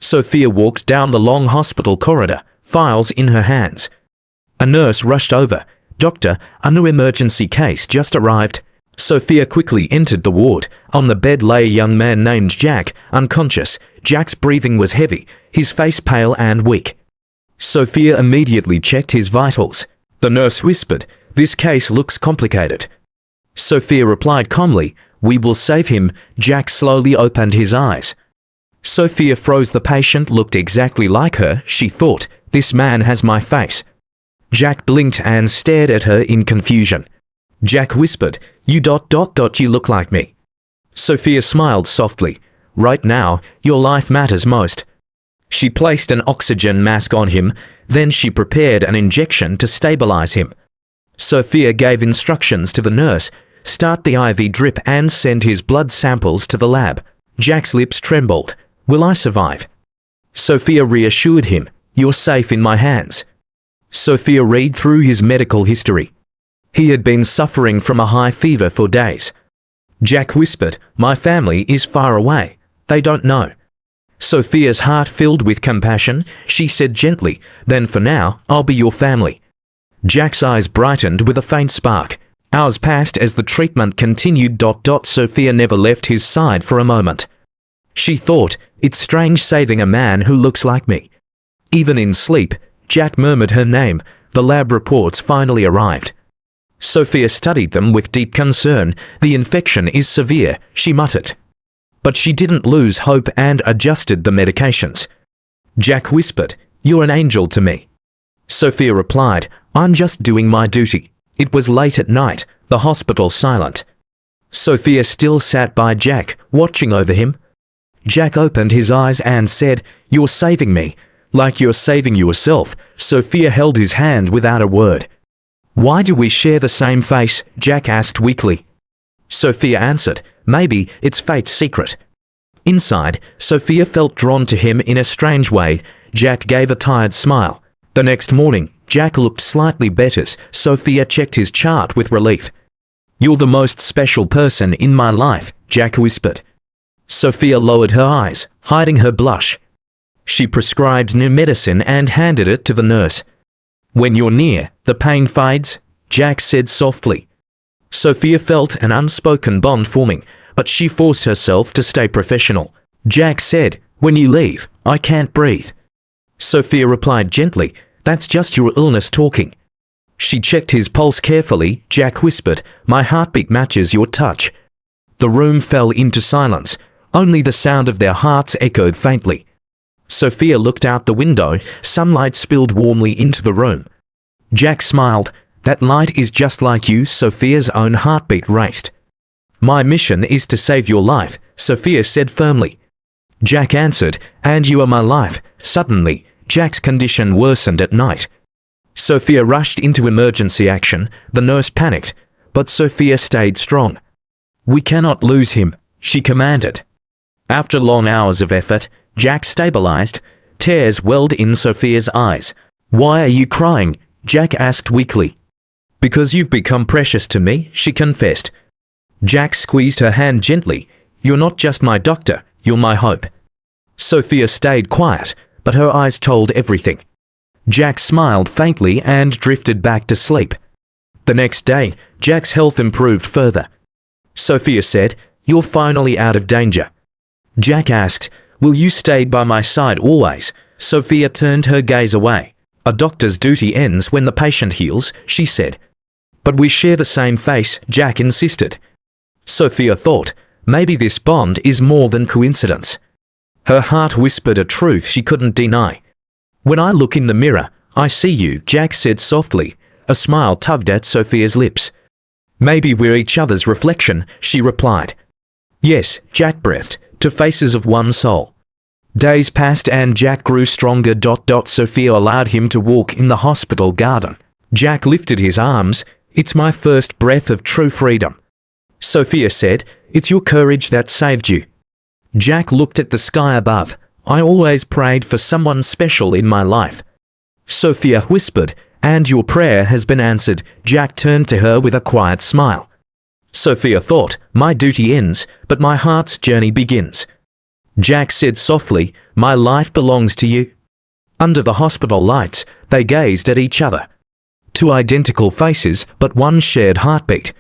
Sophia walked down the long hospital corridor, files in her hands. A nurse rushed over. "Doctor, a new emergency case just arrived." Sophia quickly entered the ward. On the bed lay a young man named Jack, unconscious. Jack's breathing was heavy, his face pale and weak. Sophia immediately checked his vitals. The nurse whispered, "This case looks complicated." Sophia replied calmly, "We will save him." Jack slowly opened his eyes. Sophia froze. The patient looked exactly like her. She thought, "This man has my face." Jack blinked and stared at her in confusion. Jack whispered, You look like me." Sophia smiled softly. "Right now, your life matters most." She placed an oxygen mask on him, then she prepared an injection to stabilize him. Sophia gave instructions to the nurse, "Start the IV drip and send his blood samples to the lab." Jack's lips trembled. "Will I survive?" Sophia reassured him, "You're safe in my hands." Sophia read through his medical history. He had been suffering from a high fever for days. Jack whispered, "My family is far away. They don't know." Sophia's heart filled with compassion. She said gently, "Then for now, I'll be your family." Jack's eyes brightened with a faint spark. Hours passed as the treatment continued. Sophia never left his side for a moment. She thought, "It's strange saving a man who looks like me." Even in sleep, Jack murmured her name. The lab reports finally arrived. Sophia studied them with deep concern. "The infection is severe," she muttered. But she didn't lose hope and adjusted the medications. Jack whispered, "You're an angel to me." Sophia replied, "I'm just doing my duty." It was late at night, the hospital silent. Sophia still sat by Jack, watching over him. Jack opened his eyes and said, "You're saving me, like you're saving yourself." Sophia held his hand without a word. "Why do we share the same face?" Jack asked weakly. Sophia answered, "Maybe it's fate's secret." Inside, Sophia felt drawn to him in a strange way. Jack gave a tired smile. The next morning, Jack looked slightly better. Sophia checked his chart with relief. "You're the most special person in my life," Jack whispered. Sophia lowered her eyes, hiding her blush. She prescribed new medicine and handed it to the nurse. "When you're near, the pain fades," Jack said softly. Sophia felt an unspoken bond forming, but she forced herself to stay professional. Jack said, "When you leave, I can't breathe." Sophia replied gently, "That's just your illness talking." She checked his pulse carefully. Jack whispered, "My heartbeat matches your touch." The room fell into silence. Only the sound of their hearts echoed faintly. Sophia looked out the window. Sunlight spilled warmly into the room. Jack smiled. "That light is just like you." Sophia's own heartbeat raced. "My mission is to save your life," Sophia said firmly. Jack answered, "And you are my life." Suddenly, Jack's condition worsened at night. Sophia rushed into emergency action. The nurse panicked, but Sophia stayed strong. "We cannot lose him," she commanded. After long hours of effort, Jack stabilized. Tears welled in Sophia's eyes. "Why are you crying?" Jack asked weakly. "Because you've become precious to me," she confessed. Jack squeezed her hand gently. "You're not just my doctor, you're my hope." Sophia stayed quiet, but her eyes told everything. Jack smiled faintly and drifted back to sleep. The next day, Jack's health improved further. Sophia said, "You're finally out of danger." Jack asked, "Will you stay by my side always?" Sophia turned her gaze away. "A doctor's duty ends when the patient heals," she said. "But we share the same face," Jack insisted. Sophia thought, maybe this bond is more than coincidence. Her heart whispered a truth she couldn't deny. "When I look in the mirror, I see you," Jack said softly. A smile tugged at Sophia's lips. "Maybe we're each other's reflection," she replied. "Yes," Jack breathed, "two faces of one soul." Days passed and Jack grew stronger. Sophia allowed him to walk in the hospital garden. Jack lifted his arms. "It's my first breath of true freedom." Sophia said, "It's your courage that saved you." Jack looked at the sky above. "I always prayed for someone special in my life." Sophia whispered, "And your prayer has been answered." Jack turned to her with a quiet smile. Sophia thought, "My duty ends, but my heart's journey begins." Jack said softly, "My life belongs to you." Under the hospital lights, they gazed at each other. Two identical faces, but one shared heartbeat.